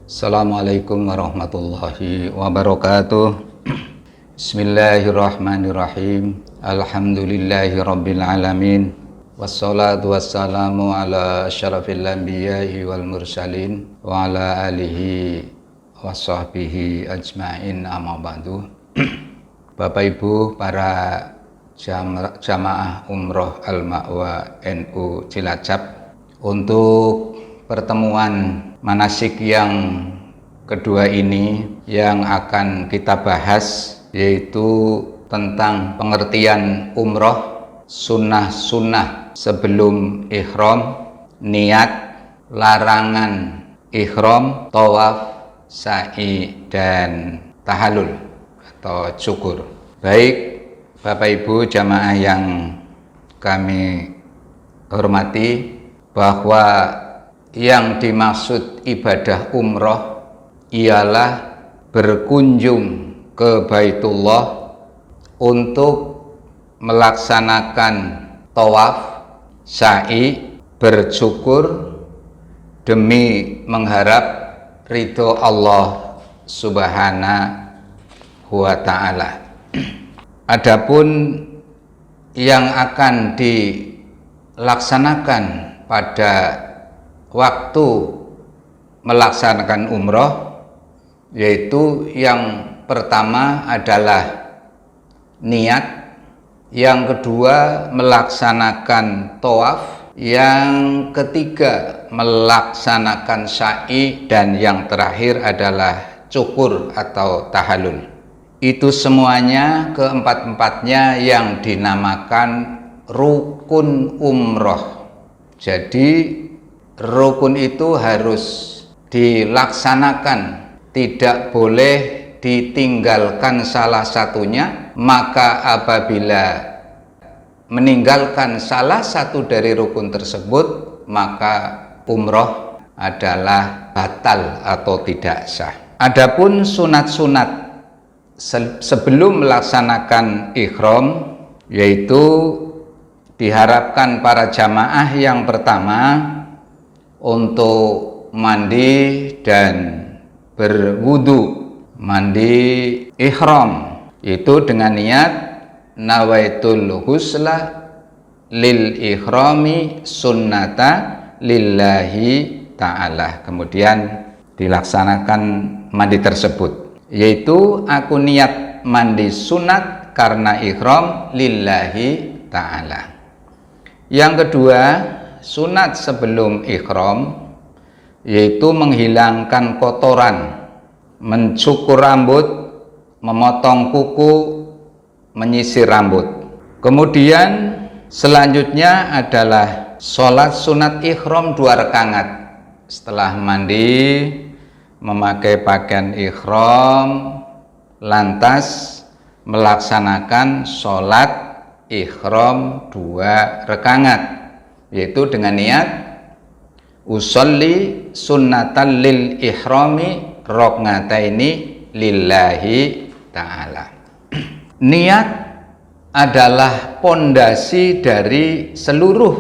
Assalamualaikum warahmatullahi wabarakatuh. Bismillahirrahmanirrahim. Alhamdulillahi rabbil alamin. Wassalatu wassalamu ala asyrafil anbiya'i wal mursalin wa ala alihi wa sahbihi ajma'in, amma ba'du. Bapak Ibu para jamaah umroh Al-Ma'wa NU Cilacap, untuk pertemuan manasik yang kedua ini yang akan kita bahas yaitu tentang pengertian umroh, sunnah-sunnah sebelum ihram, niat, larangan ihram, tawaf, sa'i, dan tahallul atau cukur. Baik Bapak Ibu jamaah yang kami hormati, bahwa yang dimaksud ibadah umroh ialah berkunjung ke Baitullah untuk melaksanakan tawaf, sa'i, bercukur demi mengharap ridho Allah Subhanahu wa ta'ala. Adapun yang akan dilaksanakan pada waktu melaksanakan umroh, yaitu yang pertama adalah niat, yang kedua melaksanakan tawaf, yang ketiga melaksanakan sa'i, dan yang terakhir adalah cukur atau tahallul. Itu semuanya keempat-empatnya yang dinamakan rukun umroh. Jadi rukun itu harus dilaksanakan, tidak boleh ditinggalkan salah satunya. Maka apabila meninggalkan salah satu dari rukun tersebut, maka umroh adalah batal atau tidak sah. Adapun sunat-sunat sebelum melaksanakan ihram, yaitu diharapkan para jamaah yang pertama untuk mandi dan berwudu, mandi ihram, itu dengan niat nawaitul husla lil ihrami sunnata lillahi ta'ala. Kemudian dilaksanakan mandi tersebut, yaitu aku niat mandi sunat karena ihram lillahi ta'ala. Yang kedua, sunat sebelum ihram, yaitu menghilangkan kotoran, mencukur rambut, memotong kuku, menyisir rambut. Kemudian selanjutnya adalah sholat sunat ihram 2 rakaat. Setelah mandi, memakai pakaian ihram, lantas melaksanakan sholat ihram 2 rakaat, yaitu dengan niat usolli sunnatan lil ihrami rokngataini lillahi ta'ala. Niat adalah pondasi dari seluruh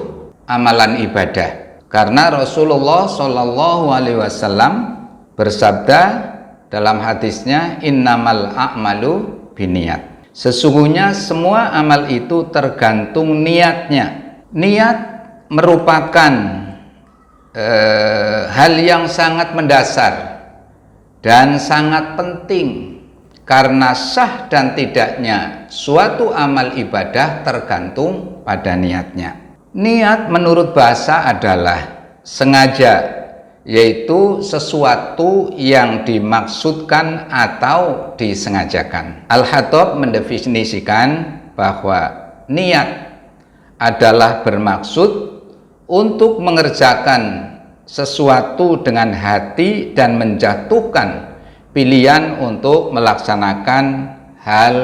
amalan ibadah, karena Rasulullah Shallallahu Alaihi Wasallam bersabda dalam hadisnya, innamal a'malu binniat. Sesungguhnya semua amal itu tergantung niatnya. Niat merupakan hal yang sangat mendasar dan sangat penting, karena sah dan tidaknya suatu amal ibadah tergantung pada niatnya. Niat menurut bahasa adalah sengaja, yaitu sesuatu yang dimaksudkan atau disengajakan. Al-Khattab mendefinisikan bahwa niat adalah bermaksud untuk mengerjakan sesuatu dengan hati dan menjatuhkan pilihan untuk melaksanakan hal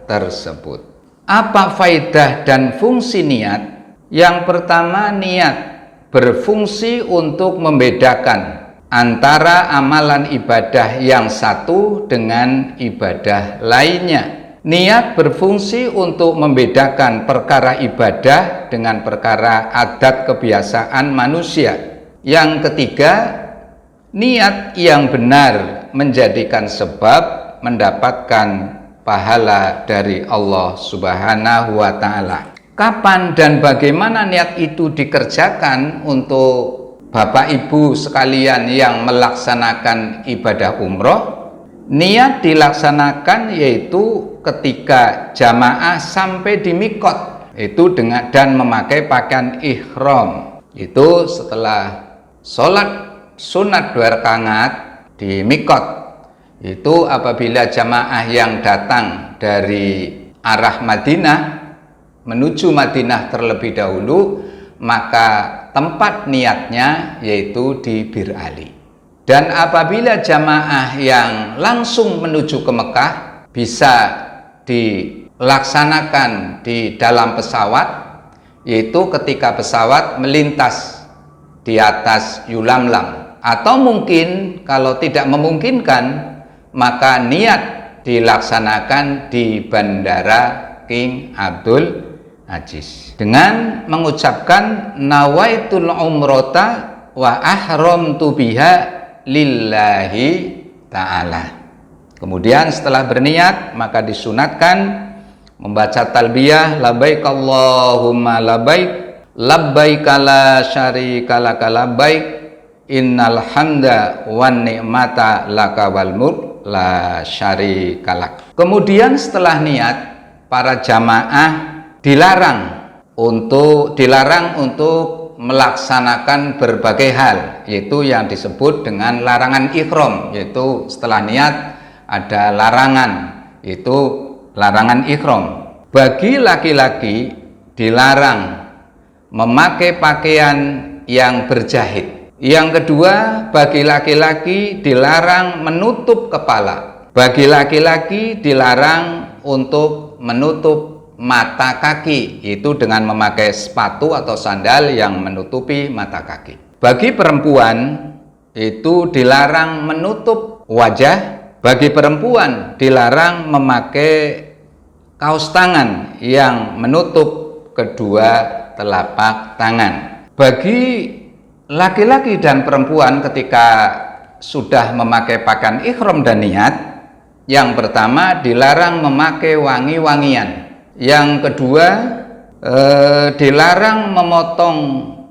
tersebut. Apa faedah dan fungsi niat? Yang pertama, niat berfungsi untuk membedakan antara amalan ibadah yang satu dengan ibadah lainnya. Niat berfungsi untuk membedakan perkara ibadah dengan perkara adat kebiasaan manusia. Yang ketiga, Niat yang benar menjadikan sebab mendapatkan pahala dari Allah Subhanahu wa Ta'ala. Kapan dan bagaimana niat itu dikerjakan untuk Bapak Ibu sekalian yang melaksanakan ibadah umroh? Niat dilaksanakan yaitu ketika jamaah sampai di mikot, itu dan memakai pakaian ihram. Itu setelah sholat sunat 2 rakaat di mikot. Itu apabila jamaah yang datang dari arah Madinah menuju Madinah terlebih dahulu, maka tempat niatnya yaitu di Bir Ali. Dan apabila jamaah yang langsung menuju ke Mekah bisa dilaksanakan di dalam pesawat, yaitu ketika pesawat melintas di atas Yulamlam. Atau mungkin kalau tidak memungkinkan, maka niat dilaksanakan di Bandara King Abdul Aziz dengan mengucapkan nawaitul umrota wa ahramtu biha lillahi ta'ala. Kemudian setelah berniat maka disunatkan membaca talbiyah labbaik Allahumma labbaik labbaik la syarika laka labbaik innal hamda wan ni'mata laka wal mulk la syarika lak. Kemudian setelah niat, para jamaah dilarang untuk melaksanakan berbagai hal, yaitu yang disebut dengan larangan ihram. Yaitu setelah niat ada larangan, yaitu larangan ihram. Bagi laki-laki dilarang memakai pakaian yang berjahit. Yang kedua, bagi laki-laki dilarang menutup kepala. Bagi laki-laki dilarang untuk menutup mata kaki, itu dengan memakai sepatu atau sandal yang menutupi mata kaki. Bagi perempuan itu dilarang menutup wajah. Bagi perempuan dilarang memakai kaos tangan yang menutup kedua telapak tangan. Bagi laki-laki dan perempuan ketika sudah memakai pakaian ihram dan niat, yang pertama dilarang memakai wangi-wangian. Yang kedua dilarang memotong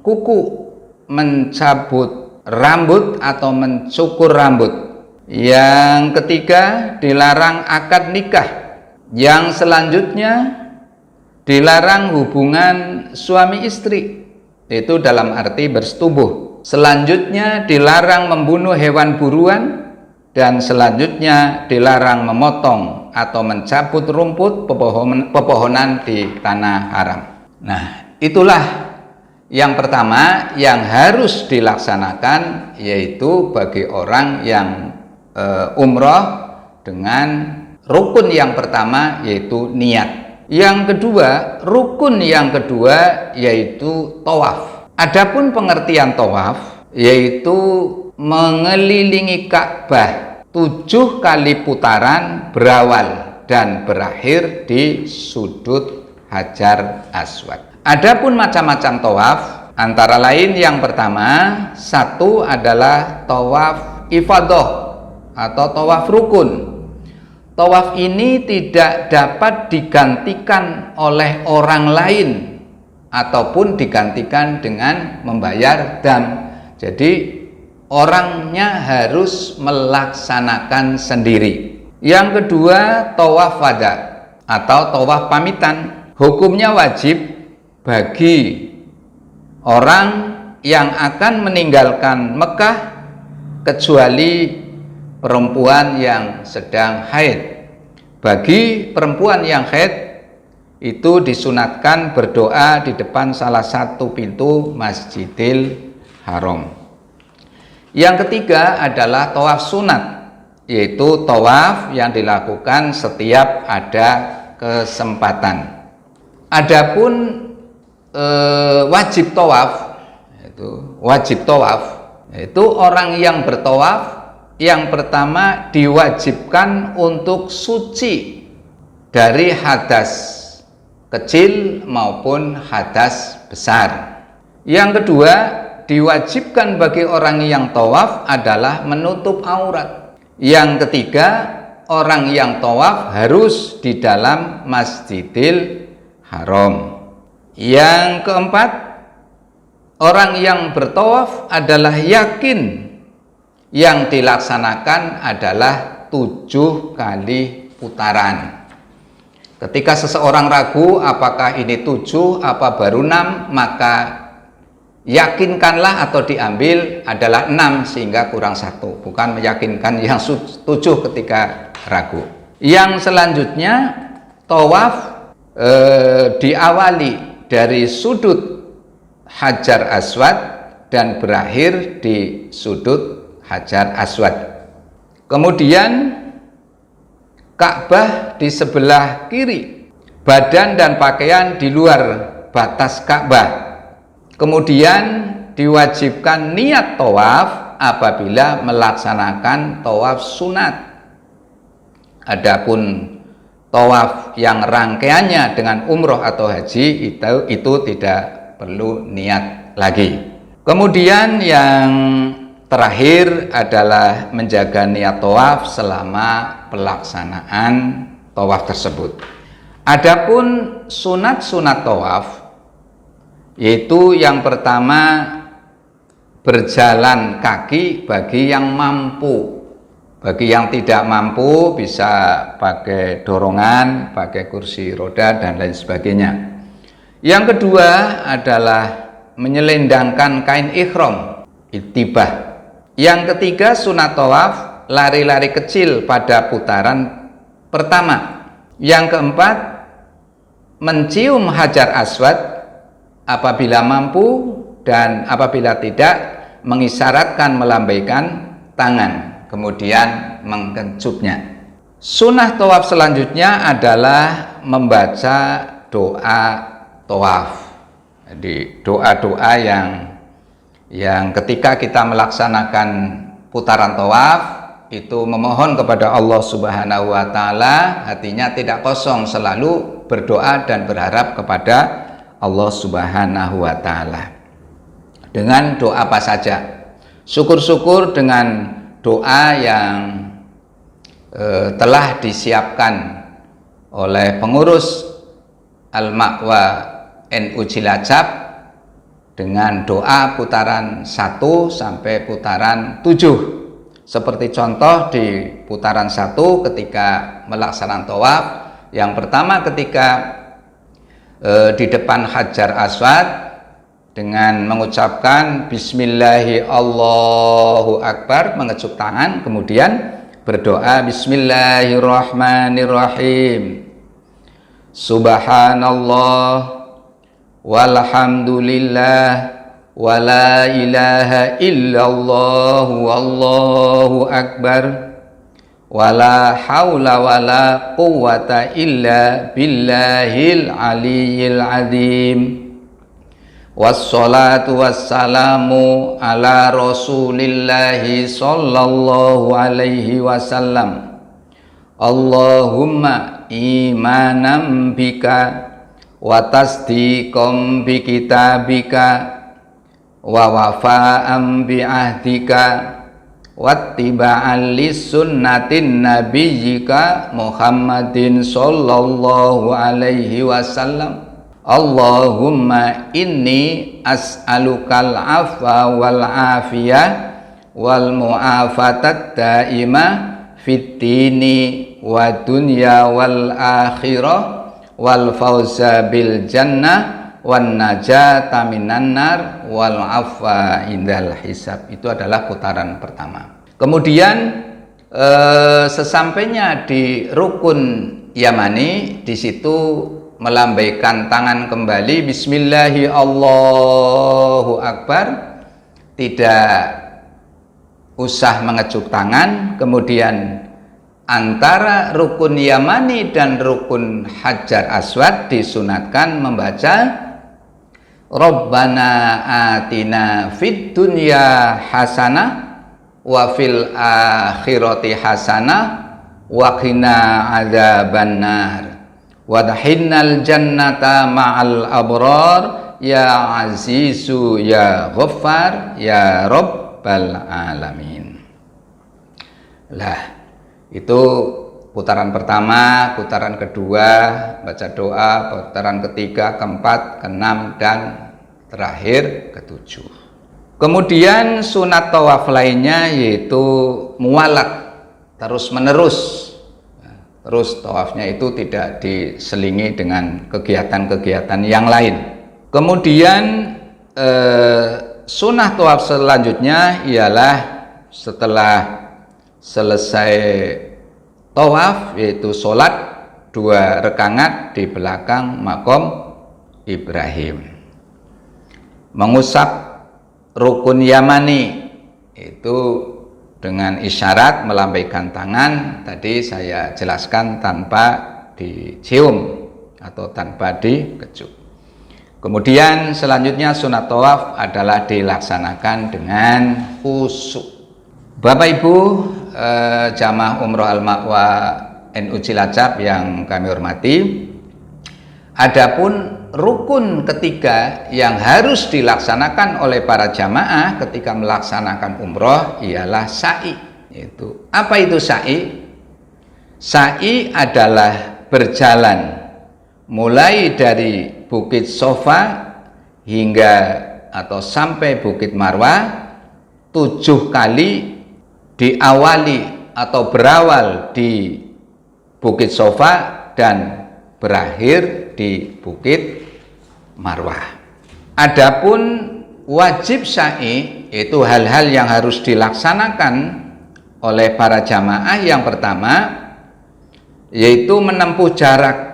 kuku, mencabut rambut atau mencukur rambut. Yang ketiga dilarang akad nikah. Yang selanjutnya dilarang hubungan suami istri, itu dalam arti bersetubuh. Selanjutnya dilarang membunuh hewan buruan, dan selanjutnya dilarang memotong atau mencabut rumput pepohonan di tanah haram. Nah, itulah yang pertama yang harus dilaksanakan, yaitu bagi orang yang umroh dengan rukun yang pertama yaitu niat. Yang kedua, rukun yang kedua yaitu tawaf. Adapun pengertian tawaf yaitu mengelilingi Ka'bah 7 kali putaran berawal dan berakhir di sudut Hajar Aswad. Adapun macam-macam tawaf, antara lain yang pertama, satu adalah tawaf ifadah atau tawaf rukun. Tawaf ini tidak dapat digantikan oleh orang lain ataupun digantikan dengan membayar dam. Jadi orangnya harus melaksanakan sendiri. Yang kedua, tawaf wada atau tawaf pamitan. Hukumnya wajib bagi orang yang akan meninggalkan Mekah kecuali perempuan yang sedang haid. Bagi perempuan yang haid itu disunatkan berdoa di depan salah satu pintu Masjidil Haram. Yang ketiga adalah tawaf sunat, yaitu tawaf yang dilakukan setiap ada kesempatan. Adapun wajib tawaf, yaitu orang yang bertawaf, yang pertama diwajibkan untuk suci dari hadas kecil maupun hadas besar. Yang kedua diwajibkan bagi orang yang tawaf adalah menutup aurat. Yang ketiga, orang yang tawaf harus di dalam Masjidil Haram. Yang keempat, orang yang bertawaf adalah yakin yang dilaksanakan adalah 7 kali putaran. Ketika seseorang ragu apakah ini 7 apa baru 6, maka yakinkanlah atau diambil adalah 6 sehingga kurang 1, bukan meyakinkan yang 7 ketika ragu. Yang selanjutnya, tawaf diawali dari sudut Hajar Aswad dan berakhir di sudut Hajar Aswad. Kemudian Ka'bah di sebelah kiri, badan dan pakaian di luar batas Ka'bah. Kemudian diwajibkan niat tawaf apabila melaksanakan tawaf sunat. Adapun tawaf yang rangkaiannya dengan umroh atau haji itu tidak perlu niat lagi. Kemudian yang terakhir adalah menjaga niat tawaf selama pelaksanaan tawaf tersebut. Adapun sunat-sunat tawaf, yaitu yang pertama berjalan kaki bagi yang mampu. Bagi yang tidak mampu bisa pakai dorongan, pakai kursi roda dan lain sebagainya. Yang kedua adalah menyelendangkan kain ihram, ittibah. Yang ketiga sunat tawaf, lari-lari kecil pada putaran pertama. Yang keempat, mencium Hajar Aswad apabila mampu, dan apabila tidak, mengisyaratkan melambaikan tangan, kemudian mengkencupnya. Sunnah tawaf selanjutnya adalah membaca doa tawaf. Jadi doa-doa yang ketika kita melaksanakan putaran tawaf itu memohon kepada Allah Subhanahu wa taala, hatinya tidak kosong, selalu berdoa dan berharap kepada Allah Subhanahu wa taala. Dengan doa apa saja? Syukur-syukur dengan doa yang telah disiapkan oleh pengurus Al-Ma'wa NU Cilacap dengan doa putaran 1 sampai putaran 7. Seperti contoh di putaran 1 ketika melaksanakan tawaf, yang pertama ketika di depan Hajar Aswad dengan mengucapkan Bismillahi Allahu Akbar, mengecup tangan, kemudian berdoa Bismillahirrahmanirrahim, Subhanallah walhamdulillah wa la ilaha illallah wallahu akbar wa la haula wa la quwwata illa billahil aliyyil azim. Wassalatu wassalamu ala rasulillahi sallallahu alaihi wasallam. Allahumma imanam bika wa tasdiqam bi kitabika wa wafa'am bi ahdika wattiba'an li sunnatin nabiyyika Muhammadin sallallahu alaihi wasallam. Allahumma inni as'alukal afwa wal afiyah wal mu'afatat daimah fid dini wa dunya wal akhirah wal fauza bil jannah wan najata minan nar wal afwa indal hisab. Itu adalah putaran pertama. Kemudian sesampainya di rukun Yamani, di situ melambaikan tangan kembali Bismillahi Allahu Akbar, tidak usah mengecup tangan. Kemudian antara rukun Yamani dan rukun Hajar Aswad disunatkan membaca Rabbana atina fid dunya hasanah wa fil akhirati hasanah wa qina adzabannar wadkhinnal jannata ma'al abrar ya Azizu, ya Ghaffar, ya Rabbal Alamin. Lah, itu putaran pertama, putaran kedua baca doa, putaran ketiga, keempat, keenam, dan terakhir ketujuh. Kemudian sunat tawaf lainnya yaitu mualat, terus menerus. Terus tawafnya itu tidak diselingi dengan kegiatan-kegiatan yang lain. Kemudian sunnah tawaf selanjutnya ialah setelah selesai tawaf yaitu sholat 2 rakaat di belakang makom Ibrahim, mengusap rukun yamani itu dengan isyarat melambaikan tangan, tadi saya jelaskan tanpa dicium atau tanpa dikecup. Kemudian selanjutnya sunat tawaf adalah dilaksanakan dengan khusyuk. Bapak Ibu jamaah umroh Al-Ma'wa NU Cilacap yang kami hormati, adapun rukun ketiga yang harus dilaksanakan oleh para jamaah ketika melaksanakan umroh ialah sa'i. Apa itu sa'i? Sa'i adalah berjalan mulai dari Bukit Sofa hingga atau sampai Bukit Marwah 7 kali, diawali atau berawal di Bukit Sofa dan berakhir di Bukit Marwah. Adapun wajib sa'i itu hal-hal yang harus dilaksanakan oleh para jamaah. Yang pertama yaitu menempuh jarak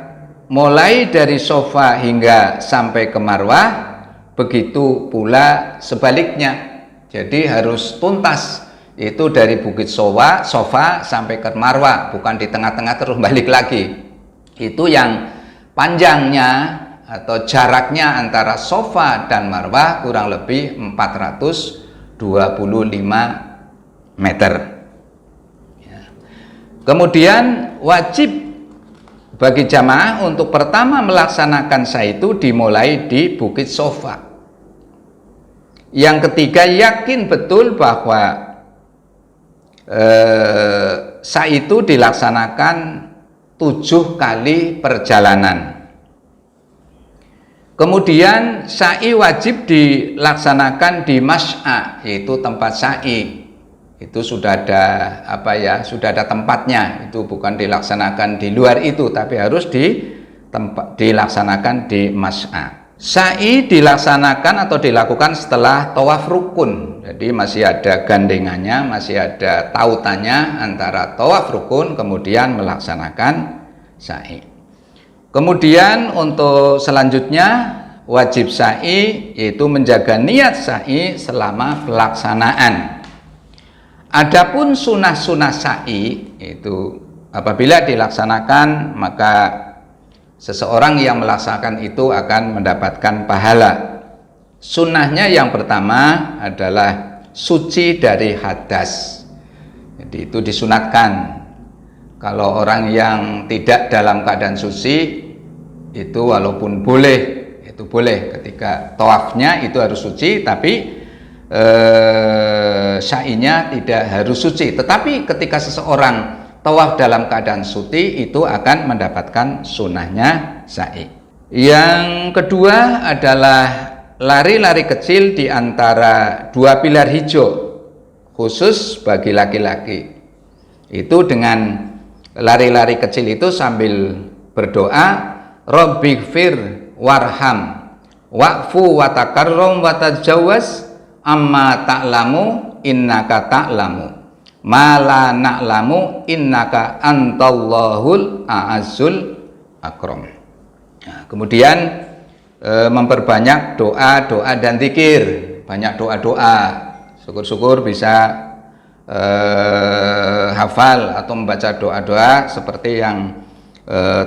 mulai dari Sofa hingga sampai ke Marwah, begitu pula sebaliknya. Jadi harus tuntas, itu dari Bukit Sofa sampai ke Marwah, bukan di tengah-tengah terus balik lagi. Itu yang panjangnya atau jaraknya antara Sofa dan Marwah kurang lebih 425 meter. Kemudian wajib bagi jamaah untuk pertama melaksanakan sa'i itu dimulai di Bukit Sofa. Yang ketiga, yakin betul bahwa sa'i itu dilaksanakan 7 kali perjalanan. Kemudian sa'i wajib dilaksanakan di mas'a, yaitu tempat sa'i. Itu sudah ada sudah ada tempatnya. Itu bukan dilaksanakan di luar itu, tapi harus dilaksanakan di mas'a. Sa'i dilaksanakan atau dilakukan setelah tawaf rukun. Jadi masih ada gandengannya, masih ada tautannya antara tawaf rukun kemudian melaksanakan sa'i. Kemudian untuk selanjutnya wajib sa'i yaitu menjaga niat sa'i selama pelaksanaan. Adapun sunah-sunah sa'i itu apabila dilaksanakan maka seseorang yang melaksanakan itu akan mendapatkan pahala. Sunnahnya yang pertama adalah suci dari hadas. Jadi itu disunatkan. Kalau orang yang tidak dalam keadaan suci itu walaupun boleh, itu boleh ketika tawafnya itu harus suci, tapi sa'inya tidak harus suci. Tetapi ketika seseorang tawaf dalam keadaan suci itu akan mendapatkan sunnahnya sa'i. Yang kedua adalah lari-lari kecil di antara 2 pilar hijau, khusus bagi laki-laki. Itu dengan lari-lari kecil itu sambil berdoa, Rabbighfir warham wa'fu wa takarrum wa tajawaz amma ta'lamu innaka ta'lamu ma la na'lamu innaka antallahul a'azzul akram. Nah, kemudian memperbanyak doa-doa dan zikir, banyak doa-doa. Syukur-syukur bisa hafal atau membaca doa-doa seperti yang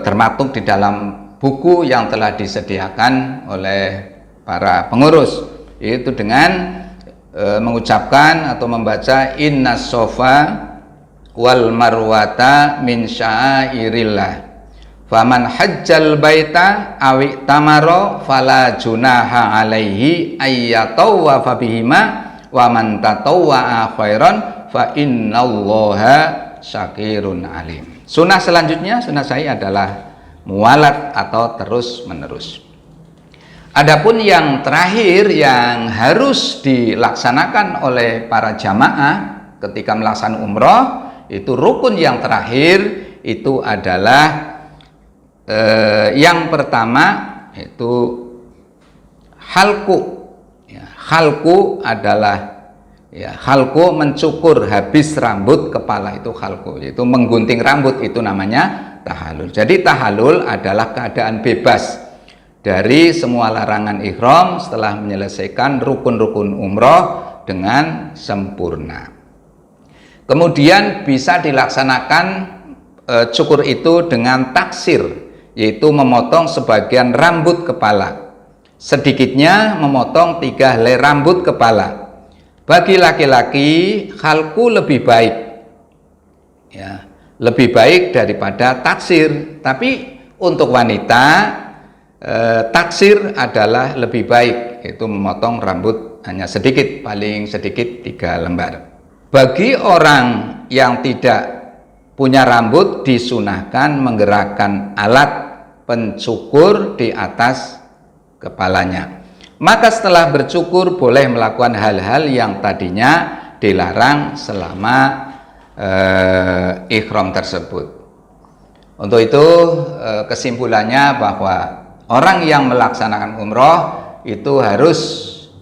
termaktub di dalam buku yang telah disediakan oleh para pengurus, yaitu dengan mengucapkan atau membaca innas sofa wal marwata min syairillah Faman hajjal baita awi tamaro fala junaha alaihi ayyatawafa bihima wa man tatawwa'a khairan fa innallaha syakirun alim. Sunnah selanjutnya, sunnah saya adalah muwalat atau terus menerus. Adapun yang terakhir yang harus dilaksanakan oleh para jamaah ketika melaksanakan umroh, itu rukun yang terakhir itu adalah yang pertama itu halku. Ya, halku adalah halku mencukur habis rambut kepala, itu halku, yaitu menggunting rambut, itu namanya tahallul. Jadi tahallul adalah keadaan bebas dari semua larangan ihram setelah menyelesaikan rukun-rukun umroh dengan sempurna. Kemudian bisa dilaksanakan cukur itu dengan taksir, yaitu memotong sebagian rambut kepala, sedikitnya memotong 3 helai rambut kepala. Bagi laki-laki halku lebih baik, ya, lebih baik daripada taksir. Tapi untuk wanita taksir adalah lebih baik, yaitu memotong rambut hanya sedikit, paling sedikit 3 lembar. Bagi orang yang tidak punya rambut disunahkan menggerakkan alat pencukur di atas kepalanya. Maka setelah bercukur boleh melakukan hal-hal yang tadinya dilarang selama ihram tersebut. Untuk itu kesimpulannya bahwa orang yang melaksanakan umroh itu harus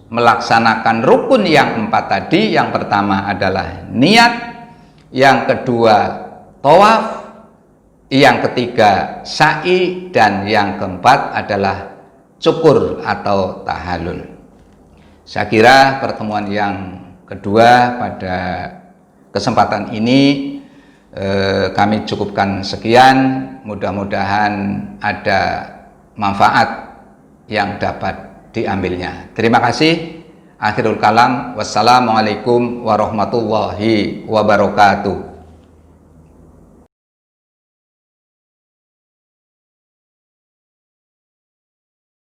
melaksanakan rukun yang 4 tadi. Yang pertama adalah niat, yang kedua tawaf, yang ketiga sa'i, dan yang keempat adalah cukur atau tahallul. Saya kira pertemuan yang kedua pada kesempatan ini kami cukupkan sekian. Mudah-mudahan ada manfaat yang dapat diambilnya. Terima kasih. Akhirul kalam. Wassalamualaikum warahmatullahi wabarakatuh.